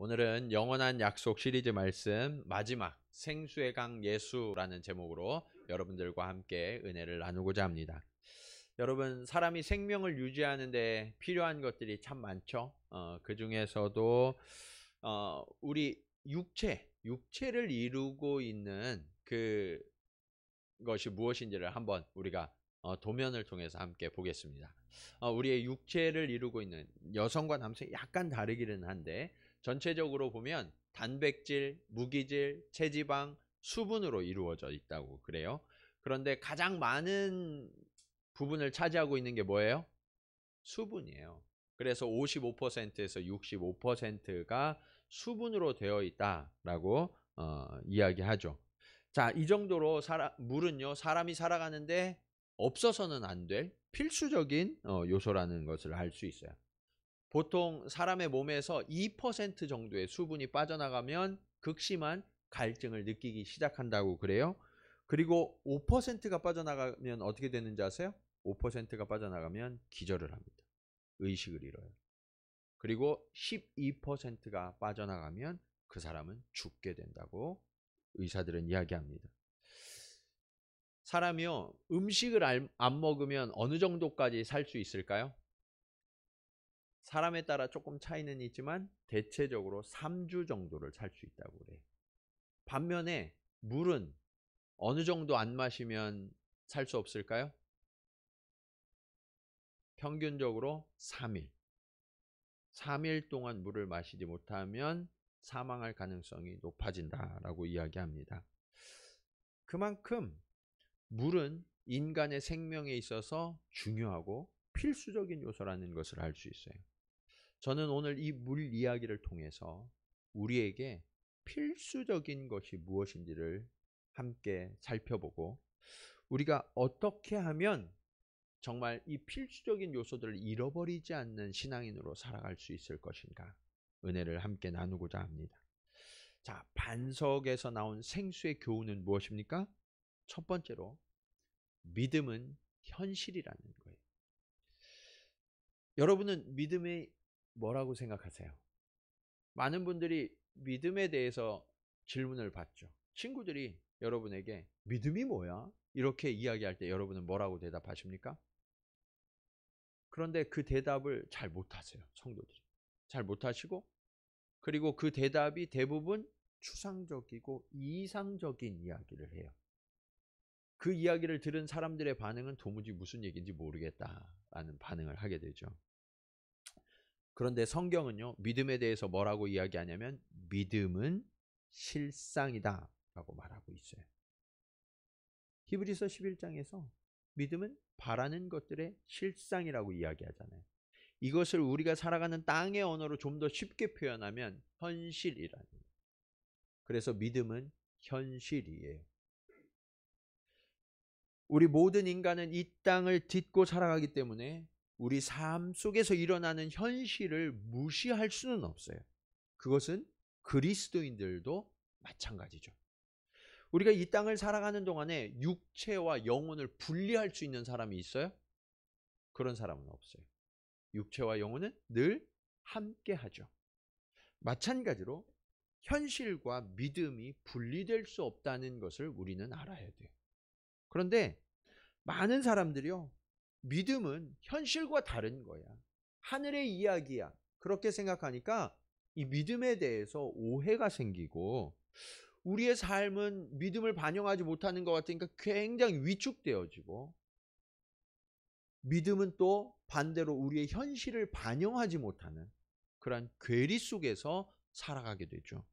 오늘은 영원한 약속 시리즈 말씀 마지막 생수의 강 예수라는 제목으로 여러분들과 함께 은혜를 나누고자 합니다. 여러분, 사람이 생명을 유지하는 데 필요한 것들이 참 많죠. 그 중에서도 우리 육체를 이루고 있는 그것이 무엇인지를 한번 우리가 도면을 통해서 함께 보겠습니다. 우리의 육체를 이루고 있는, 여성과 남성이 약간 다르기는 한데 전체적으로 보면 단백질, 무기질, 체지방, 수분으로 이루어져 있다고 그래요. 그런데 가장 많은 부분을 차지하고 있는 게 뭐예요? 수분이에요. 그래서 55%에서 65%가 수분으로 되어 있다라고 이야기하죠. 자, 이 정도로 물은요, 사람이 살아가는데 없어서는 안 될 필수적인 요소라는 것을 알 수 있어요. 보통 사람의 몸에서 2% 정도의 수분이 빠져나가면 극심한 갈증을 느끼기 시작한다고 그래요. 그리고 5%가 빠져나가면 어떻게 되는지 아세요? 5%가 빠져나가면 기절을 합니다. 의식을 잃어요. 그리고 12%가 빠져나가면 그 사람은 죽게 된다고 의사들은 이야기합니다. 사람이요, 음식을 안 먹으면 어느 정도까지 살 수 있을까요? 사람에 따라 조금 차이는 있지만 대체적으로 3주 정도를 살 수 있다고 그래요. 반면에 물은 어느 정도 안 마시면 살 수 없을까요? 평균적으로 3일. 3일 동안 물을 마시지 못하면 사망할 가능성이 높아진다라고 이야기합니다. 그만큼 물은 인간의 생명에 있어서 중요하고 필수적인 요소라는 것을 알 수 있어요. 저는 오늘 이 물 이야기를 통해서 우리에게 필수적인 것이 무엇인지를 함께 살펴보고, 우리가 어떻게 하면 정말 이 필수적인 요소들을 잃어버리지 않는 신앙인으로 살아갈 수 있을 것인가, 은혜를 함께 나누고자 합니다. 자, 반석에서 나온 생수의 교훈은 무엇입니까? 첫 번째로, 믿음은 현실이라는 거예요. 여러분은 믿음이 뭐라고 생각하세요? 많은 분들이 믿음에 대해서 질문을 받죠. 친구들이 여러분에게 믿음이 뭐야? 이렇게 이야기할 때 여러분은 뭐라고 대답하십니까? 그런데 그 대답을 잘 못하세요. 성도들이. 잘 못하시고, 그리고 그 대답이 대부분 추상적이고 이상적인 이야기를 해요. 그 이야기를 들은 사람들의 반응은 도무지 무슨 얘기인지 모르겠다라는 반응을 하게 되죠. 그런데 성경은요, 믿음에 대해서 뭐라고 이야기하냐면 믿음은 실상이다 라고 말하고 있어요. 히브리서 11장에서 믿음은 바라는 것들의 실상이라고 이야기하잖아요. 이것을 우리가 살아가는 땅의 언어로 좀 더 쉽게 표현하면 현실이라는 거예요. 그래서 믿음은 현실이에요. 우리 모든 인간은 이 땅을 딛고 살아가기 때문에 우리 삶 속에서 일어나는 현실을 무시할 수는 없어요. 그것은 그리스도인들도 마찬가지죠. 우리가 이 땅을 살아가는 동안에 육체와 영혼을 분리할 수 있는 사람이 있어요? 그런 사람은 없어요. 육체와 영혼은 늘 함께 하죠. 마찬가지로 현실과 믿음이 분리될 수 없다는 것을 우리는 알아야 돼요. 그런데 많은 사람들이요, 믿음은 현실과 다른 거야, 하늘의 이야기야, 그렇게 생각하니까 이 믿음에 대해서 오해가 생기고 우리의 삶은 믿음을 반영하지 못하는 것 같으니까 굉장히 위축되어지고, 믿음은 또 반대로 우리의 현실을 반영하지 못하는 그런 괴리 속에서 살아가게 되죠.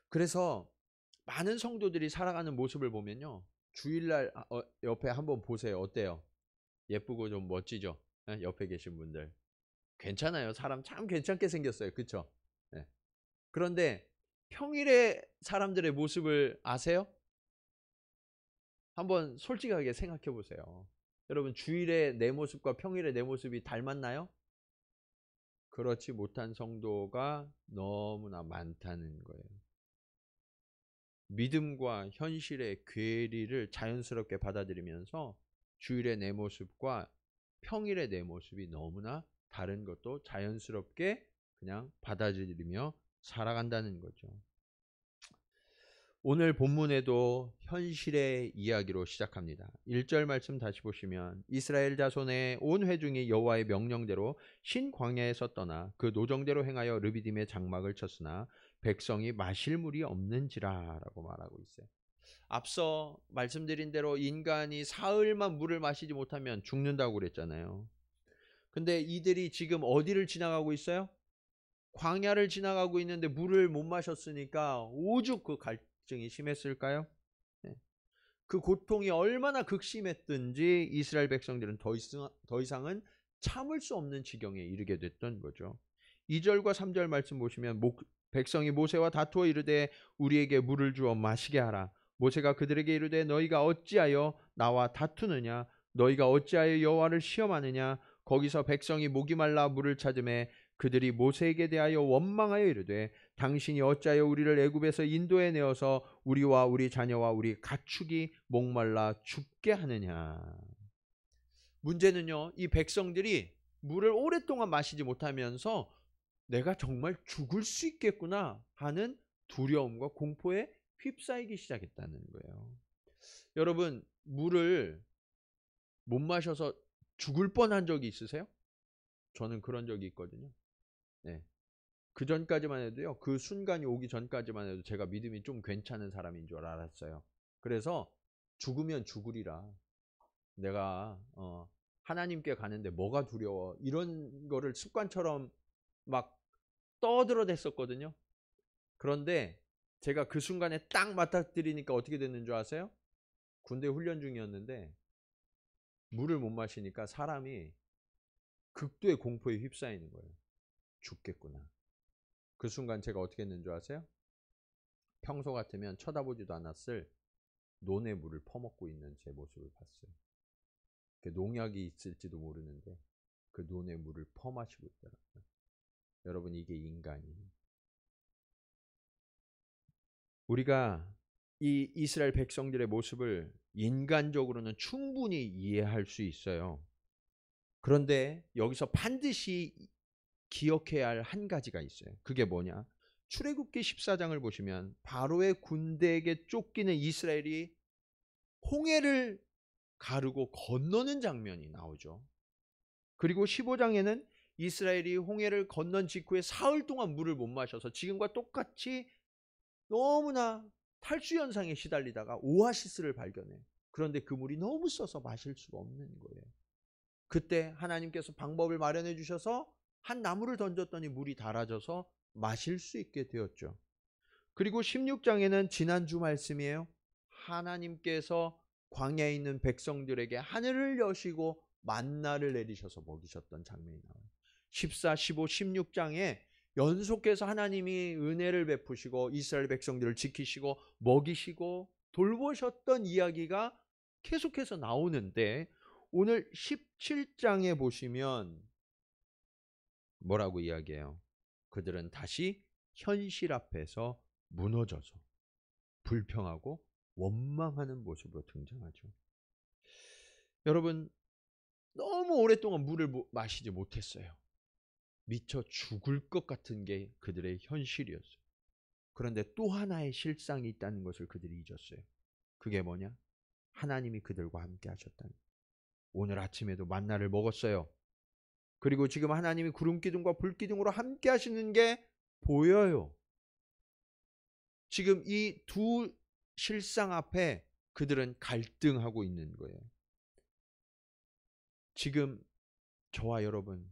그래서 많은 성도들이 살아가는 모습을 보면요, 주일날 옆에 한번 보세요. 어때요? 예쁘고 좀 멋지죠? 옆에 계신 분들 괜찮아요. 사람 참 괜찮게 생겼어요. 그렇죠? 네. 그런데 평일에 사람들의 모습을 아세요? 한번 솔직하게 생각해 보세요. 여러분, 주일에 내 모습과 평일에 내 모습이 닮았나요? 그렇지 못한 성도가 너무나 많다는 거예요. 믿음과 현실의 괴리를 자연스럽게 받아들이면서 주일의 내 모습과 평일의 내 모습이 너무나 다른 것도 자연스럽게 그냥 받아들이며 살아간다는 거죠. 오늘 본문에도 현실의 이야기로 시작합니다. 1절 말씀 다시 보시면 이스라엘 자손의 온 회중이 여호와의 명령대로 신 광야에서 떠나 그 노정대로 행하여 르비딤의 장막을 쳤으나 백성이 마실 물이 없는지라라고 말하고 있어요. 앞서 말씀드린 대로 인간이 사흘만 물을 마시지 못하면 죽는다고 그랬잖아요. 근데 이들이 지금 어디를 지나가고 있어요? 광야를 지나가고 있는데 물을 못 마셨으니까 오죽 그 갈증이 심했을까요? 네. 그 고통이 얼마나 극심했든지 이스라엘 백성들은 더 이상은 참을 수 없는 지경에 이르게 됐던 거죠. 2절과 3절 말씀 보시면 백성이 모세와 다투어 이르되 우리에게 물을 주어 마시게 하라. 모세가 그들에게 이르되 너희가 어찌하여 나와 다투느냐? 너희가 어찌하여 여호와를 시험하느냐? 거기서 백성이 목이 말라 물을 찾음에 그들이 모세에게 대하여 원망하여 이르되 당신이 어찌하여 우리를 애굽에서 인도해 내어서 우리와 우리 자녀와 우리 가축이 목말라 죽게 하느냐. 문제는요, 이 백성들이 물을 오랫동안 마시지 못하면서 내가 정말 죽을 수 있겠구나 하는 두려움과 공포에 휩싸이기 시작했다는 거예요. 여러분, 물을 못 마셔서 죽을 뻔한 적이 있으세요? 저는 그런 적이 있거든요. 네. 그 전까지만 해도요, 그 순간이 오기 전까지만 해도 제가 믿음이 좀 괜찮은 사람인 줄 알았어요. 그래서 죽으면 죽으리라. 내가 하나님께 가는데 뭐가 두려워. 이런 거를 습관처럼 막 떠들어댔었거든요. 그런데 제가 그 순간에 딱 맞닥뜨리니까 어떻게 됐는 줄 아세요? 군대 훈련 중이었는데 물을 못 마시니까 사람이 극도의 공포에 휩싸이는 거예요. 죽겠구나. 그 순간 제가 어떻게 했는 줄 아세요? 평소 같으면 쳐다보지도 않았을 논의 물을 퍼먹고 있는 제 모습을 봤어요. 농약이 있을지도 모르는데 그 논의 물을 퍼마시고 있더라고요. 여러분, 이게 인간이에요. 우리가 이 이스라엘 백성들의 모습을 인간적으로는 충분히 이해할 수 있어요. 그런데 여기서 반드시 기억해야 할 한 가지가 있어요. 그게 뭐냐? 출애굽기 14장을 보시면 바로의 군대에게 쫓기는 이스라엘이 홍해를 가르고 건너는 장면이 나오죠. 그리고 15장에는 이스라엘이 홍해를 건넌 직후에 사흘 동안 물을 못 마셔서 지금과 똑같이 너무나 탈수 현상에 시달리다가 오아시스를 발견해요. 그런데 그 물이 너무 써서 마실 수가 없는 거예요. 그때 하나님께서 방법을 마련해 주셔서 한 나무를 던졌더니 물이 달아져서 마실 수 있게 되었죠. 그리고 16장에는 지난주 말씀이에요. 하나님께서 광야에 있는 백성들에게 하늘을 여시고 만나를 내리셔서 먹이셨던 장면이 나와요. 14, 15, 16장에 연속해서 하나님이 은혜를 베푸시고 이스라엘 백성들을 지키시고 먹이시고 돌보셨던 이야기가 계속해서 나오는데 오늘 17장에 보시면 뭐라고 이야기해요? 그들은 다시 현실 앞에서 무너져서 불평하고 원망하는 모습으로 등장하죠. 여러분, 너무 오랫동안 물을 마시지 못했어요. 미쳐 죽을 것 같은 게 그들의 현실이었어요. 그런데 또 하나의 실상이 있다는 것을 그들이 잊었어요. 그게 뭐냐? 하나님이 그들과 함께 하셨다는 거예요. 오늘 아침에도 만나를 먹었어요. 그리고 지금 하나님이 구름기둥과 불기둥으로 함께 하시는 게 보여요. 지금 이 두 실상 앞에 그들은 갈등하고 있는 거예요. 지금 저와 여러분,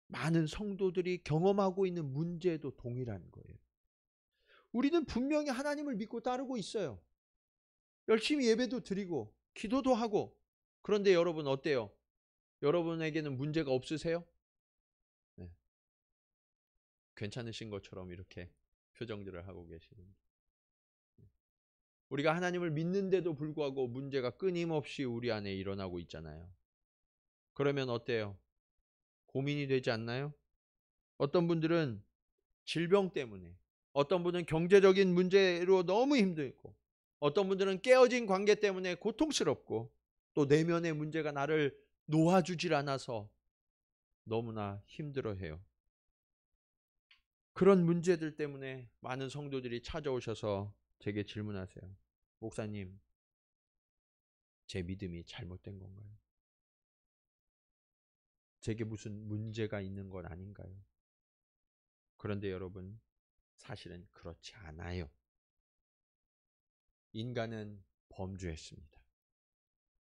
많은 성도들이 경험하고 있는 문제도 동일한 거예요. 우리는 분명히 하나님을 믿고 따르고 있어요. 열심히 예배도 드리고 기도도 하고. 그런데 여러분 어때요? 여러분에게는 문제가 없으세요? 네. 괜찮으신 것처럼 이렇게 표정들을 하고 계시는. 우리가 하나님을 믿는데도 불구하고 문제가 끊임없이 우리 안에 일어나고 있잖아요. 그러면 어때요? 고민이 되지 않나요? 어떤 분들은 질병 때문에, 어떤 분은 경제적인 문제로 너무 힘들고, 어떤 분들은 깨어진 관계 때문에 고통스럽고, 또 내면의 문제가 나를 놓아주질 않아서 너무나 힘들어해요. 그런 문제들 때문에 많은 성도들이 찾아오셔서 제게 질문하세요. 목사님, 제 믿음이 잘못된 건가요? 제게 무슨 문제가 있는 건 아닌가요? 그런데 여러분, 사실은 그렇지 않아요. 인간은 범죄했습니다.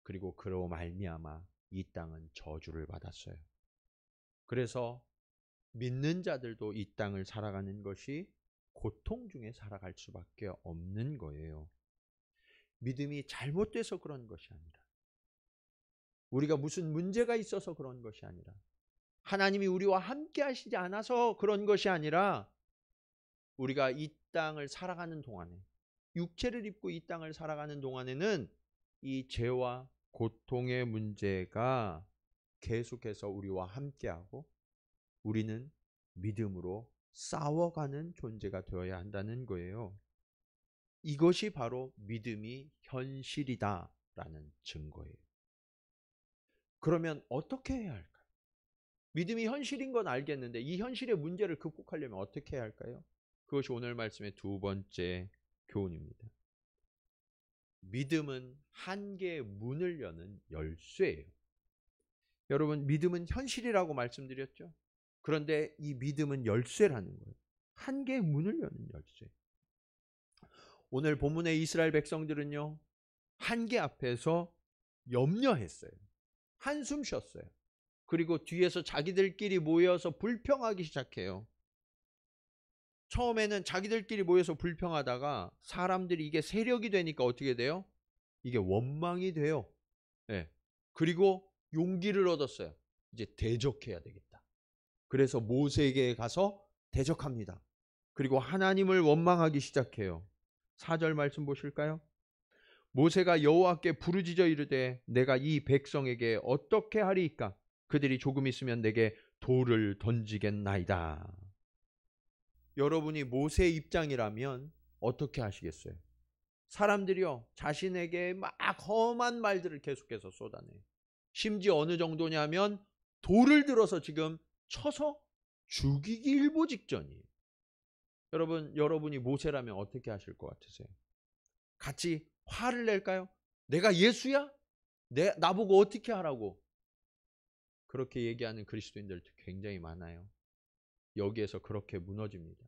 그리고 그로 말미암아 이 땅은 저주를 받았어요. 그래서 믿는 자들도 이 땅을 살아가는 것이 고통 중에 살아갈 수밖에 없는 거예요. 믿음이 잘못돼서 그런 것이 아니라, 우리가 무슨 문제가 있어서 그런 것이 아니라, 하나님이 우리와 함께 하시지 않아서 그런 것이 아니라, 우리가 이 땅을 살아가는 동안에, 육체를 입고 이 땅을 살아가는 동안에는 이 죄와 고통의 문제가 계속해서 우리와 함께하고 우리는 믿음으로 싸워가는 존재가 되어야 한다는 거예요. 이것이 바로 믿음이 현실이다라는 증거예요. 그러면 어떻게 해야 할까요? 믿음이 현실인 건 알겠는데 이 현실의 문제를 극복하려면 어떻게 해야 할까요? 그것이 오늘 말씀의 두 번째 교훈입니다. 믿음은 한계의 문을 여는 열쇠예요. 여러분, 믿음은 현실이라고 말씀드렸죠? 그런데 이 믿음은 열쇠라는 거예요. 한계의 문을 여는 열쇠. 오늘 본문의 이스라엘 백성들은요, 한계 앞에서 염려했어요. 한숨 쉬었어요. 그리고 뒤에서 자기들끼리 모여서 불평하기 시작해요. 처음에는 자기들끼리 모여서 불평하다가 사람들이 이게 세력이 되니까 어떻게 돼요? 이게 원망이 돼요. 네. 그리고 용기를 얻었어요. 이제 대적해야 되겠다. 그래서 모세에게 가서 대적합니다. 그리고 하나님을 원망하기 시작해요. 4절 말씀 보실까요? 모세가 여호와께 부르짖어 이르되 내가 이 백성에게 어떻게 하리이까? 그들이 조금 있으면 내게 돌을 던지겠나이다. 여러분이 모세의 입장이라면 어떻게 하시겠어요? 사람들이요, 자신에게 막 험한 말들을 계속해서 쏟아내요. 심지어 어느 정도냐면 돌을 들어서 지금 쳐서 죽이기 일보 직전이에요. 여러분이 모세라면 어떻게 하실 것 같으세요? 같이 화를 낼까요? 내가 예수야? 나보고 어떻게 하라고? 그렇게 얘기하는 그리스도인들도 굉장히 많아요. 여기에서 그렇게 무너집니다.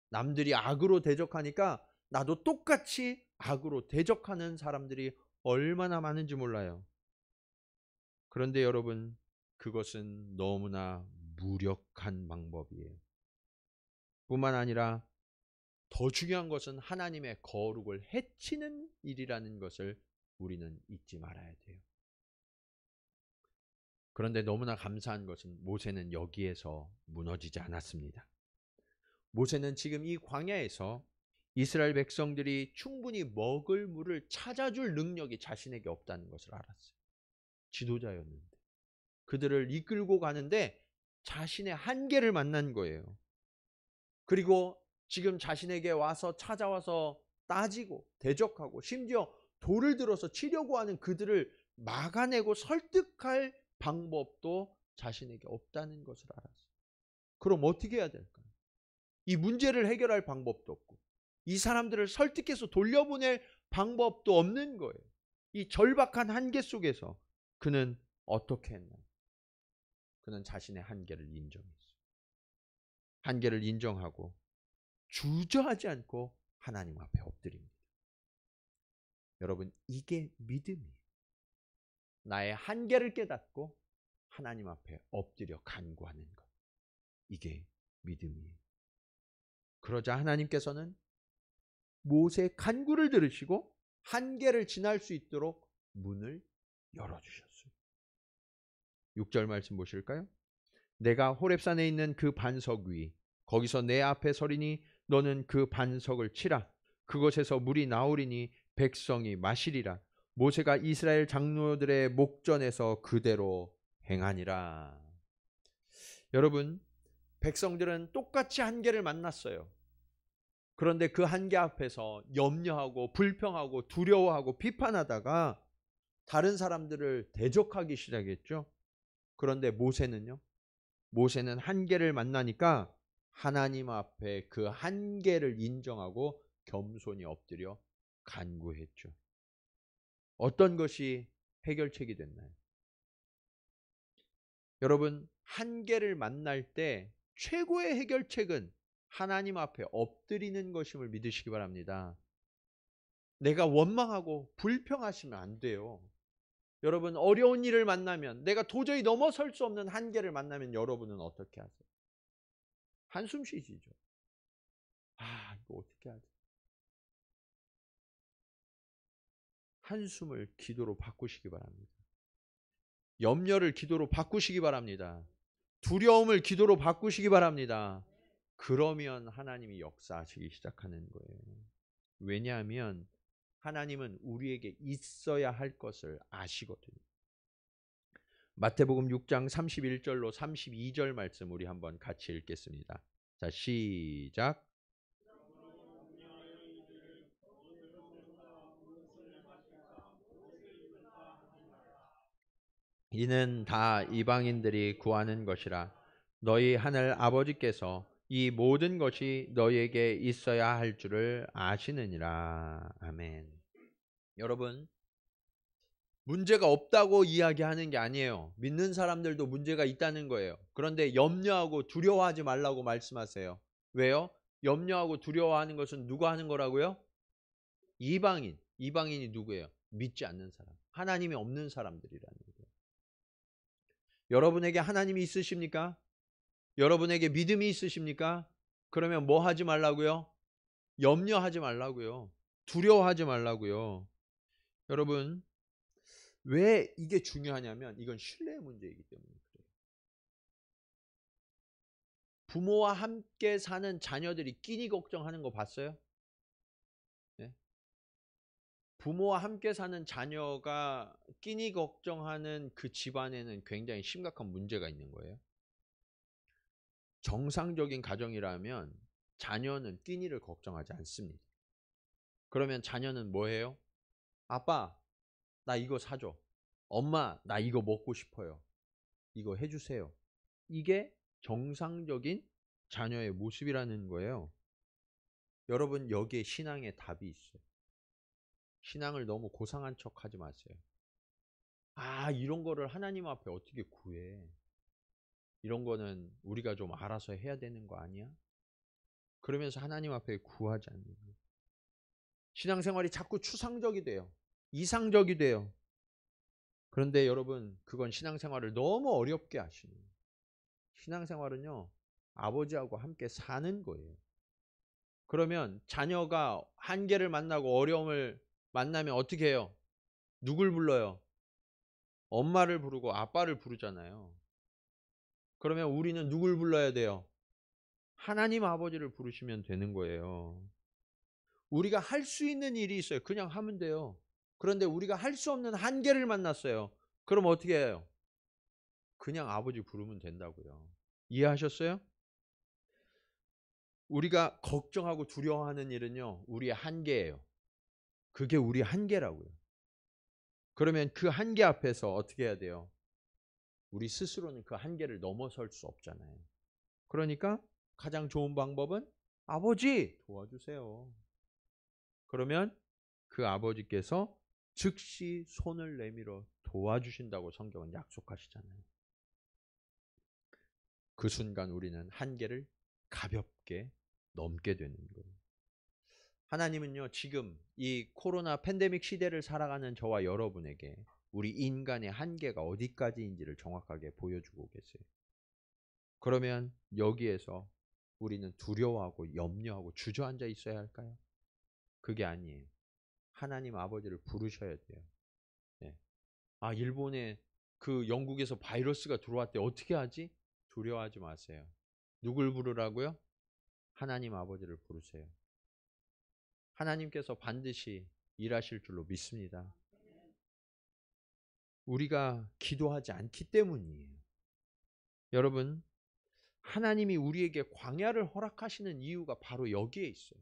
남들이 악으로 대적하니까 나도 똑같이 악으로 대적하는 사람들이 얼마나 많은지 몰라요. 그런데 여러분, 그것은 너무나 무력한 방법이에요. 뿐만 아니라 더 중요한 것은 하나님의 거룩을 해치는 일이라는 것을 우리는 잊지 말아야 돼요. 그런데 너무나 감사한 것은 모세는 여기에서 무너지지 않았습니다. 모세는 지금 이 광야에서 이스라엘 백성들이 충분히 먹을 물을 찾아줄 능력이 자신에게 없다는 것을 알았어요. 지도자였는데 그들을 이끌고 가는데 자신의 한계를 만난 거예요. 그리고 지금 자신에게 와서 찾아와서 따지고 대적하고 심지어 돌을 들어서 치려고 하는 그들을 막아내고 설득할 방법도 자신에게 없다는 것을 알았어요. 그럼 어떻게 해야 될까요? 이 문제를 해결할 방법도 없고 이 사람들을 설득해서 돌려보낼 방법도 없는 거예요. 이 절박한 한계 속에서 그는 어떻게 했나요? 그는 자신의 한계를 인정했어요. 한계를 인정하고 주저하지 않고 하나님 앞에 엎드립니다. 여러분, 이게 믿음이에요. 나의 한계를 깨닫고 하나님 앞에 엎드려 간구하는 것. 이게 믿음이에요. 그러자 하나님께서는 모세의 간구를 들으시고 한계를 지날 수 있도록 문을 열어주셨어요. 6절 말씀 보실까요? 내가 호렙산에 있는 그 반석 위 거기서 내 앞에 서리니 너는 그 반석을 치라. 그곳에서 물이 나오리니 백성이 마시리라. 모세가 이스라엘 장로들의 목전에서 그대로 행하니라. 여러분, 백성들은 똑같이 한계를 만났어요. 그런데 그 한계 앞에서 염려하고 불평하고 두려워하고 비판하다가 다른 사람들을 대적하기 시작했죠. 그런데 모세는 한계를 만나니까 하나님 앞에 그 한계를 인정하고 겸손히 엎드려 간구했죠. 어떤 것이 해결책이 됐나요? 여러분, 한계를 만날 때 최고의 해결책은 하나님 앞에 엎드리는 것임을 믿으시기 바랍니다. 내가 원망하고 불평하시면 안 돼요. 여러분, 어려운 일을 만나면, 내가 도저히 넘어설 수 없는 한계를 만나면 여러분은 어떻게 하세요? 한숨 쉬시죠. 이거 어떻게 하지? 한숨을 기도로 바꾸시기 바랍니다. 염려를 기도로 바꾸시기 바랍니다. 두려움을 기도로 바꾸시기 바랍니다. 그러면 하나님이 역사하시기 시작하는 거예요. 왜냐하면 하나님은 우리에게 있어야 할 것을 아시거든요. 마태복음 6장 31절로 32절 말씀 우리 한번 같이 읽겠습니다. 자, 시작. 이는 다 이방인들이 구하는 것이라. 너희 하늘 아버지께서 이 모든 것이 너희에게 있어야 할 줄을 아시느니라. 아멘. 여러분, 문제가 없다고 이야기하는 게 아니에요. 믿는 사람들도 문제가 있다는 거예요. 그런데 염려하고 두려워하지 말라고 말씀하세요. 왜요? 염려하고 두려워하는 것은 누가 하는 거라고요? 이방인. 이방인이 누구예요? 믿지 않는 사람. 하나님이 없는 사람들이라는 거예요. 여러분에게 하나님이 있으십니까? 여러분에게 믿음이 있으십니까? 그러면 뭐 하지 말라고요? 염려하지 말라고요. 두려워하지 말라고요. 여러분, 왜 이게 중요하냐면 이건 신뢰의 문제이기 때문에 그래요. 부모와 함께 사는 자녀들이 끼니 걱정하는 거 봤어요? 네? 부모와 함께 사는 자녀가 끼니 걱정하는 그 집안에는 굉장히 심각한 문제가 있는 거예요. 정상적인 가정이라면 자녀는 끼니를 걱정하지 않습니다. 그러면 자녀는 뭐 해요? 아빠, 나 이거 사줘. 엄마, 나 이거 먹고 싶어요. 이거 해주세요. 이게 정상적인 자녀의 모습이라는 거예요. 여러분, 여기에 신앙의 답이 있어요. 신앙을 너무 고상한 척 하지 마세요. 이런 거를 하나님 앞에 어떻게 구해? 이런 거는 우리가 좀 알아서 해야 되는 거 아니야? 그러면서 하나님 앞에 구하지 않는 거예요. 신앙생활이 자꾸 추상적이 돼요. 이상적이 돼요. 그런데 여러분, 그건 신앙생활을 너무 어렵게 하시는 거예요. 신앙생활은요, 아버지하고 함께 사는 거예요. 그러면 자녀가 한계를 만나고 어려움을 만나면 어떻게 해요? 누굴 불러요? 엄마를 부르고 아빠를 부르잖아요. 그러면 우리는 누굴 불러야 돼요? 하나님 아버지를 부르시면 되는 거예요. 우리가 할 수 있는 일이 있어요. 그냥 하면 돼요. 그런데 우리가 할 수 없는 한계를 만났어요. 그럼 어떻게 해요? 그냥 아버지 부르면 된다고요. 이해하셨어요? 우리가 걱정하고 두려워하는 일은요, 우리의 한계예요. 그게 우리의 한계라고요. 그러면 그 한계 앞에서 어떻게 해야 돼요? 우리 스스로는 그 한계를 넘어설 수 없잖아요. 그러니까 가장 좋은 방법은 아버지 도와주세요. 그러면 그 아버지께서 즉시 손을 내밀어 도와주신다고 성경은 약속하시잖아요. 그 순간 우리는 한계를 가볍게 넘게 되는 거예요. 하나님은요, 지금 이 코로나 팬데믹 시대를 살아가는 저와 여러분에게 우리 인간의 한계가 어디까지인지를 정확하게 보여주고 계세요. 그러면 여기에서 우리는 두려워하고 염려하고 주저앉아 있어야 할까요? 그게 아니에요. 하나님 아버지를 부르셔야 돼요. 네. 일본에 그 영국에서 바이러스가 들어왔대. 어떻게 하지? 두려워하지 마세요. 누굴 부르라고요? 하나님 아버지를 부르세요. 하나님께서 반드시 일하실 줄로 믿습니다. 우리가 기도하지 않기 때문이에요. 여러분, 하나님이 우리에게 광야를 허락하시는 이유가 바로 여기에 있어요.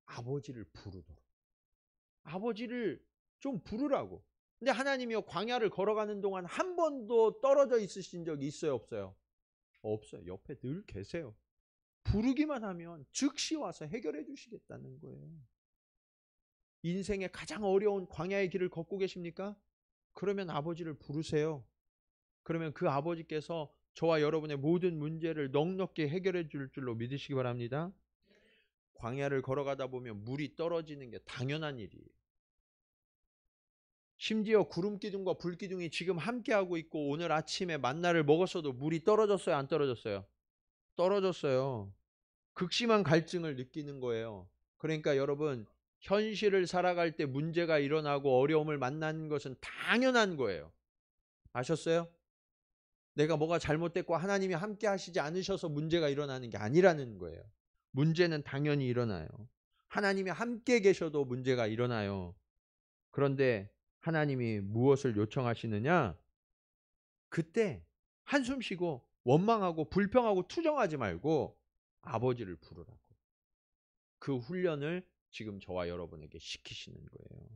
아버지를 부르도록. 아버지를 좀 부르라고. 근데 하나님이요, 광야를 걸어가는 동안 한 번도 떨어져 있으신 적이 있어요, 없어요? 없어요. 옆에 늘 계세요. 부르기만 하면 즉시 와서 해결해 주시겠다는 거예요. 인생의 가장 어려운 광야의 길을 걷고 계십니까? 그러면 아버지를 부르세요. 그러면 그 아버지께서 저와 여러분의 모든 문제를 넉넉히 해결해 줄 줄로 믿으시기 바랍니다. 광야를 걸어가다 보면 물이 떨어지는 게 당연한 일이에요. 심지어 구름 기둥과 불 기둥이 지금 함께하고 있고 오늘 아침에 만나를 먹었어도 물이 떨어졌어요? 안 떨어졌어요? 떨어졌어요. 극심한 갈증을 느끼는 거예요. 그러니까 여러분, 현실을 살아갈 때 문제가 일어나고 어려움을 만나는 것은 당연한 거예요. 아셨어요? 내가 뭐가 잘못됐고 하나님이 함께 하시지 않으셔서 문제가 일어나는 게 아니라는 거예요. 문제는 당연히 일어나요. 하나님이 함께 계셔도 문제가 일어나요. 그런데 하나님이 무엇을 요청하시느냐? 그때 한숨 쉬고 원망하고 불평하고 투정하지 말고 아버지를 부르라고. 그 훈련을 지금 저와 여러분에게 시키시는 거예요.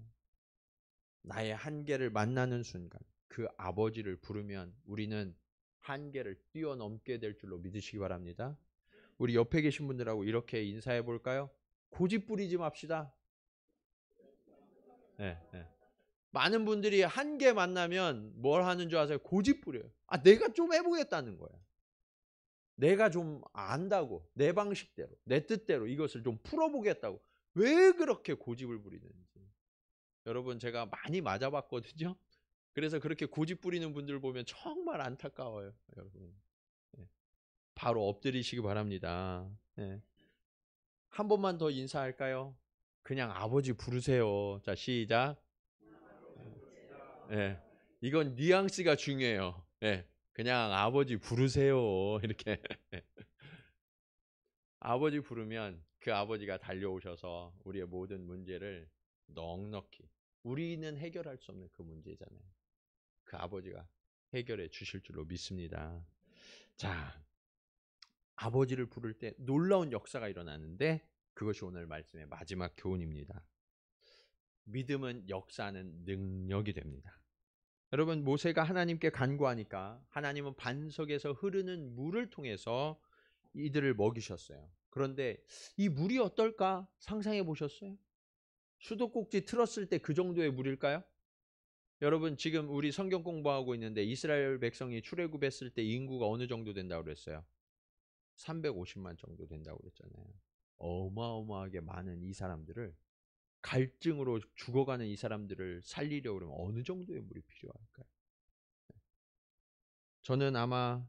나의 한계를 만나는 순간 그 아버지를 부르면 우리는 한계를 뛰어넘게 될 줄로 믿으시기 바랍니다. 우리 옆에 계신 분들하고 이렇게 인사해 볼까요? 고집 부리지 맙시다. 네, 네. 많은 분들이 한계 만나면 뭘 하는 줄 아세요? 고집 부려요. 내가 좀 해보겠다는 거야. 내가 좀 안다고, 내 방식대로, 내 뜻대로 이것을 좀 풀어보겠다고. 왜 그렇게 고집을 부리는지. 여러분, 제가 많이 맞아봤거든요. 그래서 그렇게 고집 부리는 분들 보면 정말 안타까워요, 여러분. 네. 바로 엎드리시기 바랍니다. 네. 한 번만 더 인사할까요? 그냥 아버지 부르세요. 자, 시작. 네. 이건 뉘앙스가 중요해요. 네. 그냥 아버지 부르세요. 이렇게. 아버지 부르면 그 아버지가 달려오셔서 우리의 모든 문제를 넉넉히, 우리는 해결할 수 없는 그 문제잖아요. 그 아버지가 해결해 주실 줄로 믿습니다. 자, 아버지를 부를 때 놀라운 역사가 일어나는데 그것이 오늘 말씀의 마지막 교훈입니다. 믿음은 역사하는 능력이 됩니다. 여러분, 모세가 하나님께 간구하니까 하나님은 반석에서 흐르는 물을 통해서 이들을 먹이셨어요. 그런데 이 물이 어떨까 상상해 보셨어요? 수도꼭지 틀었을 때 그 정도의 물일까요? 여러분, 지금 우리 성경 공부하고 있는데 이스라엘 백성이 출애굽했을 때 인구가 어느 정도 된다고 그랬어요? 350만 정도 된다고 그랬잖아요. 어마어마하게 많은 이 사람들을, 갈증으로 죽어가는 이 사람들을 살리려고 그러면 어느 정도의 물이 필요할까요? 저는 아마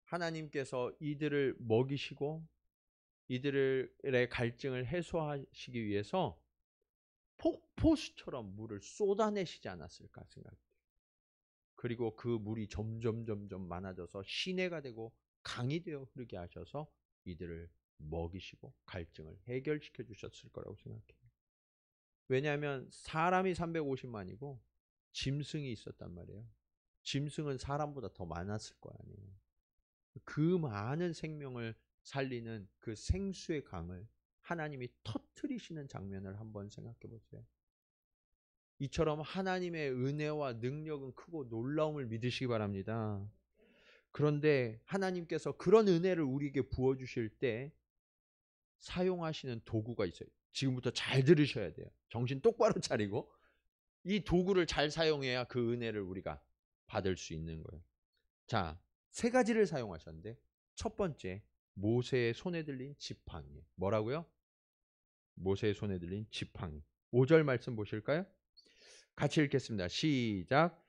하나님께서 이들을 먹이시고 이들의 갈증을 해소하시기 위해서 폭포수처럼 물을 쏟아내시지 않았을까 생각해요. 그리고 그 물이 점점 많아져서 시내가 되고 강이 되어 흐르게 하셔서 이들을 먹이시고 갈증을 해결시켜 주셨을 거라고 생각해요. 왜냐하면 사람이 350만이고 짐승이 있었단 말이에요. 짐승은 사람보다 더 많았을 거 아니에요. 그 많은 생명을 살리는 그 생수의 강을 하나님이 터뜨리시는 장면을 한번 생각해 보세요. 이처럼 하나님의 은혜와 능력은 크고 놀라움을 믿으시기 바랍니다. 그런데 하나님께서 그런 은혜를 우리에게 부어주실 때 사용하시는 도구가 있어요. 지금부터 잘 들으셔야 돼요. 정신 똑바로 차리고 이 도구를 잘 사용해야 그 은혜를 우리가 받을 수 있는 거예요. 자, 세 가지를 사용하셨는데 첫 번째, 모세의 손에 들린 지팡이. 뭐라고요? 모세의 손에 들린 지팡이. 5절 말씀 보실까요? 같이 읽겠습니다. 시작.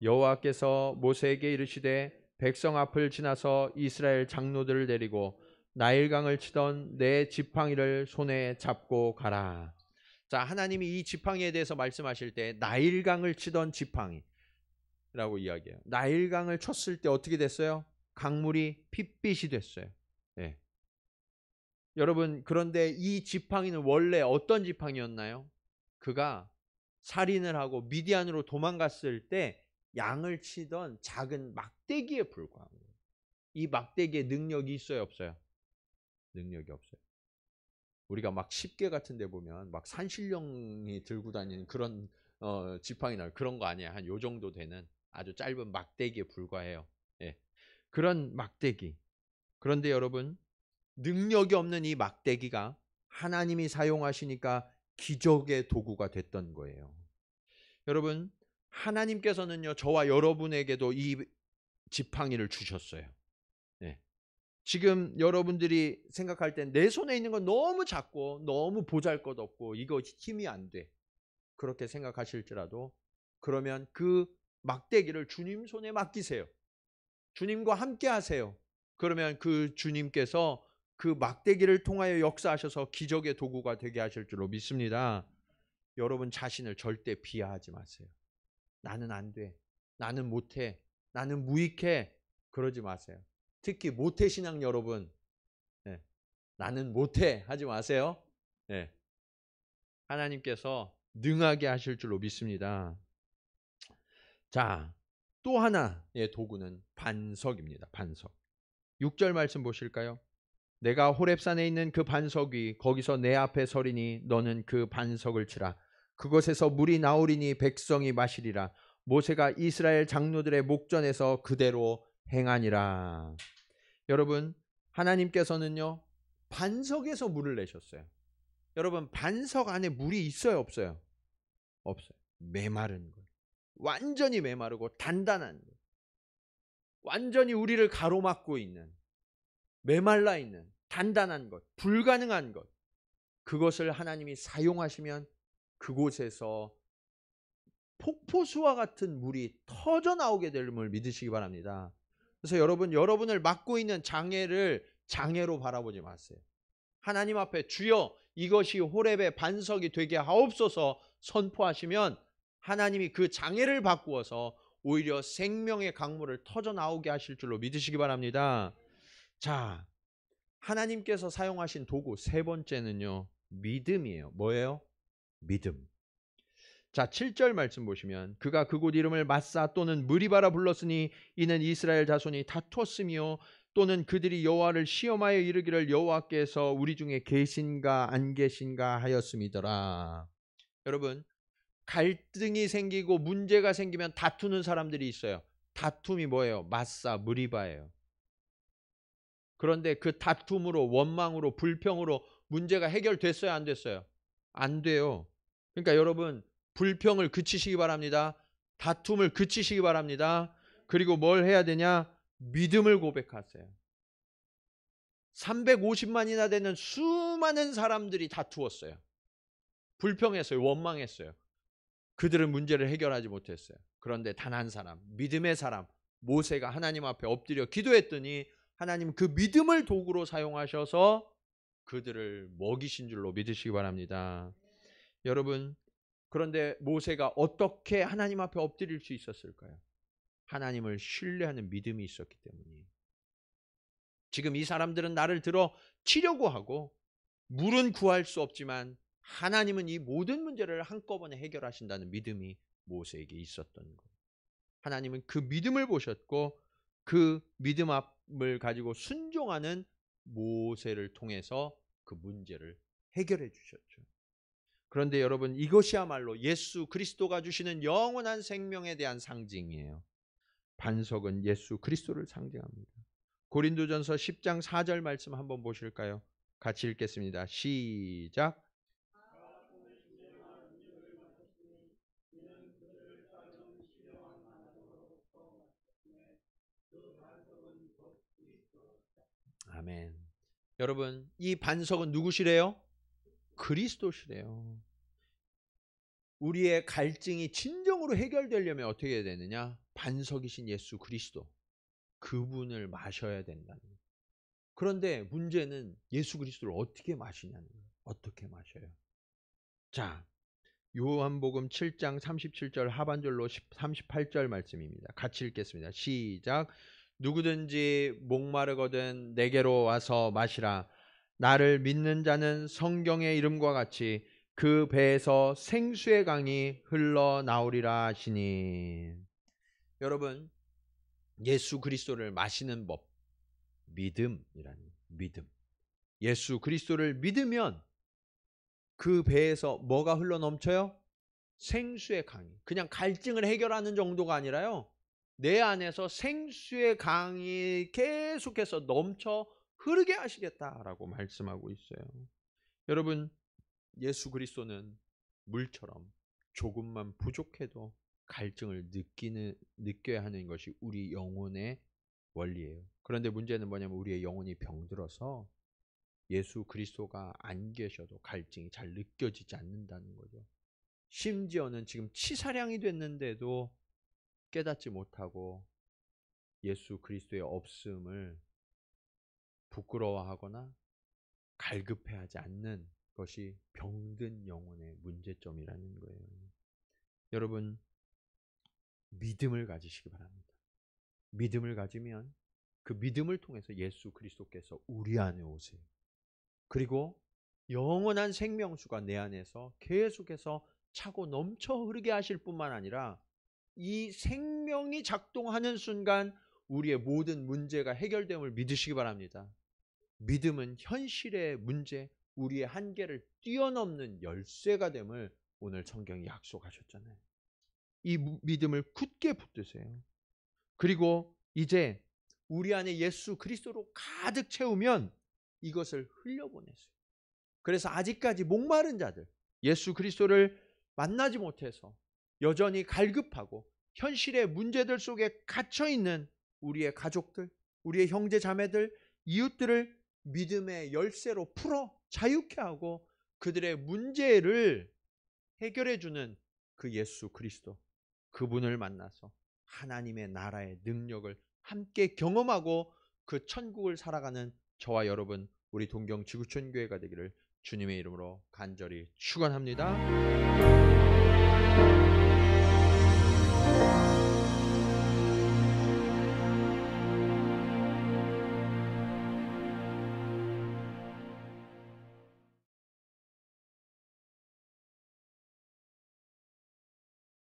여호와께서 모세에게 이르시되 백성 앞을 지나서 이스라엘 장로들을 데리고 나일강을 치던 내 지팡이를 손에 잡고 가라. 자, 하나님이 이 지팡이에 대해서 말씀하실 때 나일강을 치던 지팡이라고 이야기해요. 나일강을 쳤을 때 어떻게 됐어요? 강물이 핏빛이 됐어요. 네. 여러분, 그런데 이 지팡이는 원래 어떤 지팡이였나요? 그가 살인을 하고 미디안으로 도망갔을 때 양을 치던 작은 막대기에 불과한 거예요. 이 막대기에 능력이 있어요, 없어요? 능력이 없어요. 우리가 막 10개 같은 데 보면 막 산신령이 들고 다니는 그런 지팡이나 그런 거 아니야. 한 요 정도 되는 아주 짧은 막대기에 불과해요. 예. 그런 막대기. 그런데 여러분, 능력이 없는 이 막대기가 하나님이 사용하시니까 기적의 도구가 됐던 거예요. 여러분, 하나님께서는요, 저와 여러분에게도 이 지팡이를 주셨어요. 네. 지금 여러분들이 생각할 땐 내 손에 있는 건 너무 작고 너무 보잘것없고 이거 힘이 안 돼, 그렇게 생각하실지라도, 그러면 그 막대기를 주님 손에 맡기세요. 주님과 함께 하세요. 그러면 그 주님께서 그 막대기를 통하여 역사하셔서 기적의 도구가 되게 하실 줄로 믿습니다. 여러분 자신을 절대 비하하지 마세요. 나는 안 돼, 나는 못해, 나는 무익해, 그러지 마세요. 특히 모태신앙 여러분, 네, 나는 못해 하지 마세요. 네, 하나님께서 능하게 하실 줄로 믿습니다. 자, 또 하나의 도구는 반석입니다. 반석. 6절 말씀 보실까요? 내가 호렙산에 있는 그 반석 위 거기서 내 앞에 서리니 너는 그 반석을 치라. 그곳에서 물이 나오리니 백성이 마시리라. 모세가 이스라엘 장로들의 목전에서 그대로 행하니라. 여러분, 하나님께서는요, 반석에서 물을 내셨어요. 여러분, 반석 안에 물이 있어요, 없어요? 없어요. 메마른 거, 완전히 메마르고 단단한 거, 완전히 우리를 가로막고 있는, 메말라 있는 단단한 것, 불가능한 것, 그것을 하나님이 사용하시면 그곳에서 폭포수와 같은 물이 터져 나오게 됨을 믿으시기 바랍니다. 그래서 여러분을 막고 있는 장애를 장애로 바라보지 마세요. 하나님 앞에 주여 이것이 호렙의 반석이 되게 하옵소서 선포하시면 하나님이 그 장애를 바꾸어서 오히려 생명의 강물을 터져 나오게 하실 줄로 믿으시기 바랍니다. 자, 하나님께서 사용하신 도구 세 번째는요, 믿음이에요. 뭐예요? 믿음. 자, 7절 말씀 보시면 그가 그곳 이름을 마사 또는 무리바라 불렀으니 이는 이스라엘 자손이 다투었으며 또는 그들이 여호와를 시험하여 이르기를 여호와께서 우리 중에 계신가 안 계신가 하였음이더라. 여러분, 갈등이 생기고 문제가 생기면 다투는 사람들이 있어요. 다툼이 뭐예요? 마사, 무리바예요. 그런데 그 다툼으로, 원망으로, 불평으로 문제가 해결됐어요, 안 됐어요? 안 돼요. 그러니까 여러분, 불평을 그치시기 바랍니다. 다툼을 그치시기 바랍니다. 그리고 뭘 해야 되냐? 믿음을 고백하세요. 350만이나 되는 수많은 사람들이 다투었어요. 불평했어요. 원망했어요. 그들은 문제를 해결하지 못했어요. 그런데 단 한 사람, 믿음의 사람 모세가 하나님 앞에 엎드려 기도했더니 하나님 그 믿음을 도구로 사용하셔서 그들을 먹이신 줄로 믿으시기 바랍니다. 여러분, 그런데 모세가 어떻게 하나님 앞에 엎드릴 수 있었을까요? 하나님을 신뢰하는 믿음이 있었기 때문이에요. 지금 이 사람들은 나를 들어 치려고 하고 물은 구할 수 없지만 하나님은 이 모든 문제를 한꺼번에 해결하신다는 믿음이 모세에게 있었던 거예요. 하나님은 그 믿음을 보셨고 그 믿음을 가지고 순종하는 모세를 통해서 그 문제를 해결해 주셨죠. 그런데 여러분, 이것이야말로 예수 그리스도가 주시는 영원한 생명에 대한 상징이에요. 반석은 예수 그리스도를 상징합니다. 고린도전서 10장 4절 말씀 한번 보실까요? 같이 읽겠습니다. 시작. 아멘. 여러분, 이 반석은 누구시래요? 그리스도시래요. 우리의 갈증이 진정으로 해결되려면 어떻게 해야 되느냐? 반석이신 예수 그리스도, 그분을 마셔야 된다는 거예요. 그런데 문제는 예수 그리스도를 어떻게 마시냐는 거예요. 어떻게 마셔요? 자, 요한복음 7장 37절 하반절로 38절 말씀입니다. 같이 읽겠습니다. 시작. 누구든지 목마르거든 내게로 와서 마시라. 나를 믿는 자는 성경의 이름과 같이 그 배에서 생수의 강이 흘러나오리라 하시니. 여러분, 예수 그리스도를 마시는 법, 믿음이라는 믿음. 예수 그리스도를 믿으면 그 배에서 뭐가 흘러넘쳐요? 생수의 강이. 그냥 갈증을 해결하는 정도가 아니라요, 내 안에서 생수의 강이 계속해서 넘쳐 흐르게 하시겠다라고 말씀하고 있어요. 여러분, 예수 그리스도는 물처럼 조금만 부족해도 갈증을 느껴야 하는 것이 우리 영혼의 원리예요. 그런데 문제는 뭐냐면 우리의 영혼이 병들어서 예수 그리스도가 안 계셔도 갈증이 잘 느껴지지 않는다는 거죠. 심지어는 지금 치사량이 됐는데도 깨닫지 못하고 예수 그리스도의 없음을 부끄러워하거나 갈급해하지 않는 것이 병든 영혼의 문제점이라는 거예요. 여러분, 믿음을 가지시기 바랍니다. 믿음을 가지면 그 믿음을 통해서 예수 그리스도께서 우리 안에 오세요. 그리고 영원한 생명수가 내 안에서 계속해서 차고 넘쳐 흐르게 하실 뿐만 아니라 이 생명이 작동하는 순간 우리의 모든 문제가 해결됨을 믿으시기 바랍니다. 믿음은 현실의 문제, 우리의 한계를 뛰어넘는 열쇠가 됨을 오늘 성경이 약속하셨잖아요. 이 믿음을 굳게 붙드세요. 그리고 이제 우리 안에 예수 그리스도로 가득 채우면 이것을 흘려보내세요. 그래서 아직까지 목마른 자들, 예수 그리스도를 만나지 못해서 여전히 갈급하고 현실의 문제들 속에 갇혀있는 우리의 가족들, 우리의 형제 자매들, 이웃들을 믿음의 열쇠로 풀어 자유케 하고 그들의 문제를 해결해주는 그 예수 그리스도, 그분을 만나서 하나님의 나라의 능력을 함께 경험하고 그 천국을 살아가는 저와 여러분, 우리 동경 지구촌 교회가 되기를 주님의 이름으로 간절히 축원합니다.